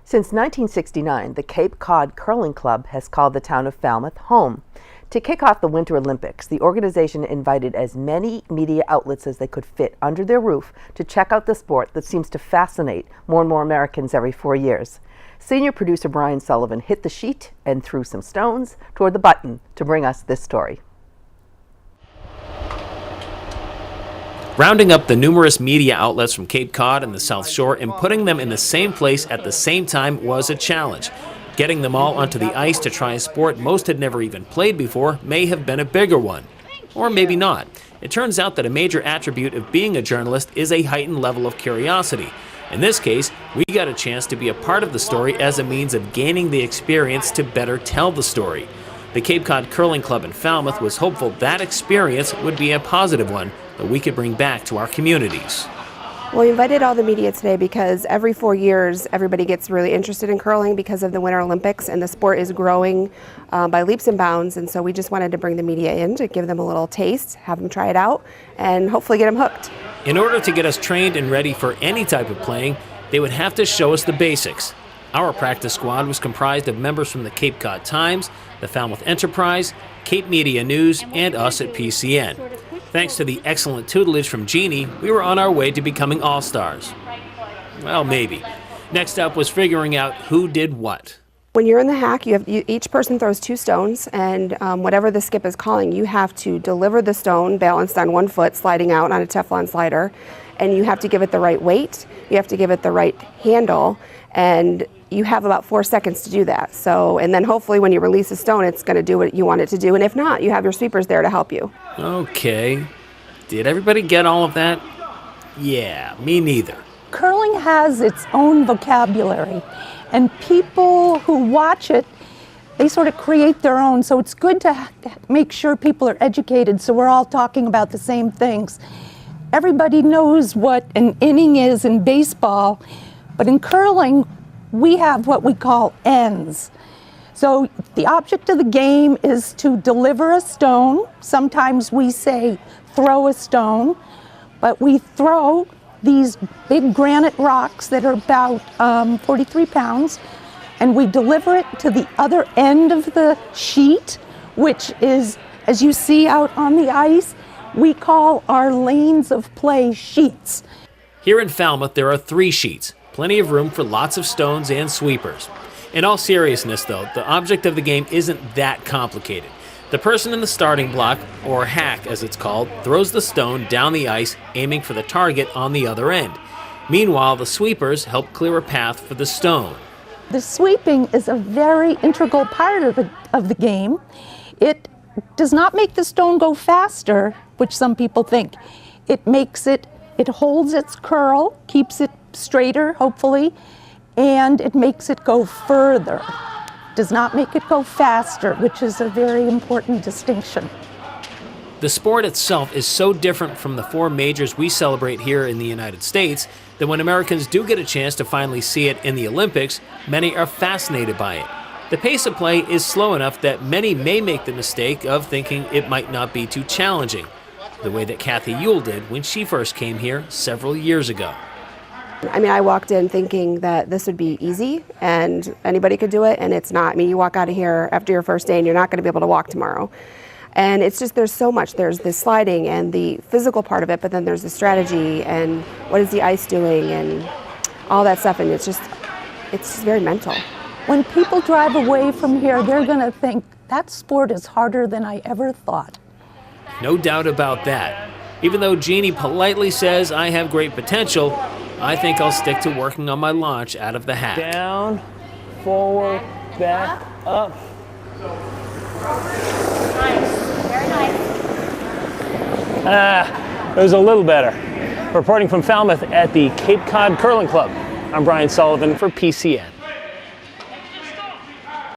Since 1969, the Cape Cod Curling Club has called the town of Falmouth home. To kick off the Winter Olympics, the organization invited as many media outlets as they could fit under their roof to check out the sport that seems to fascinate more and more Americans every 4 years. Senior producer Brian Sullivan hit the sheet and threw some stones toward the button to bring us this story. Rounding up the numerous media outlets from Cape Cod and the South Shore and putting them in the same place at the same time was a challenge. Getting them all onto the ice to try a sport most had never even played before may have been a bigger one. Or maybe not. It turns out that a major attribute of being a journalist is a heightened level of curiosity. In this case, we got a chance to be a part of the story as a means of gaining the experience to better tell the story. The Cape Cod Curling Club in Falmouth was hopeful that experience would be a positive one that we could bring back to our communities. Well, we invited all the media today because every 4 years everybody gets really interested in curling because of the Winter Olympics, and the sport is growing by leaps and bounds, and so we just wanted to bring the media in to give them a little taste, have them try it out, and hopefully get them hooked. In order to get us trained and ready for any type of playing, they would have to show us the basics. Our practice squad was comprised of members from the Cape Cod Times, the Falmouth Enterprise, Cape Media News, and us at PCN. Thanks to the excellent tutelage from Jeannie, we were on our way to becoming all-stars. Well, maybe. Next up was figuring out who did what. When you're in the hack, each person throws 2 stones, and whatever the skip is calling, you have to deliver the stone balanced on 1 foot, sliding out on a Teflon slider, and you have to give it the right weight, you have to give it the right handle, and you have about 4 seconds to do that. So, and then hopefully when you release a stone, it's going to do what you want it to do, and if not, you have your sweepers there to help you. Okay. Did everybody get all of that? Yeah, me neither. Curling has its own vocabulary, and people who watch it, they sort of create their own, so it's good to make sure people are educated so we're all talking about the same things. Everybody knows what an inning is in baseball, but in curling, we have what we call ends. So the object of the game is to deliver a stone. Sometimes we say throw a stone, but we throw these big granite rocks that are about 43 pounds, and we deliver it to the other end of the sheet, which is, as you see out on the ice, we call our lanes of play sheets. Here in Falmouth, there are 3 sheets. Plenty of room for lots of stones and sweepers. In all seriousness, though, the object of the game isn't that complicated. The person in the starting block, or hack as it's called, throws the stone down the ice, aiming for the target on the other end. Meanwhile, the sweepers help clear a path for the stone. The sweeping is a very integral part of the game. It does not make the stone go faster, which some people think. It holds its curl, keeps it straighter, hopefully, and it makes it go further. Does not make it go faster, which is a very important distinction. The sport itself is so different from the 4 majors we celebrate here in the United States that when Americans do get a chance to finally see it in the Olympics, many are fascinated by it. The pace of play is slow enough that many may make the mistake of thinking it might not be too challenging, the way that Kathy Yule did when she first came here several years ago. I mean, I walked in thinking that this would be easy and anybody could do it, and it's not. I mean, you walk out of here after your first day and you're not going to be able to walk tomorrow. And it's just, there's so much. There's the sliding and the physical part of it, but then there's the strategy and what is the ice doing and all that stuff, and it's just very mental. When people drive away from here, they're going to think, that sport is harder than I ever thought. No doubt about that. Even though Jeannie politely says I have great potential, I think I'll stick to working on my launch out of the hack. Down, forward, back, up. Nice, very nice. It was a little better. Reporting from Falmouth at the Cape Cod Curling Club, I'm Brian Sullivan for PCN.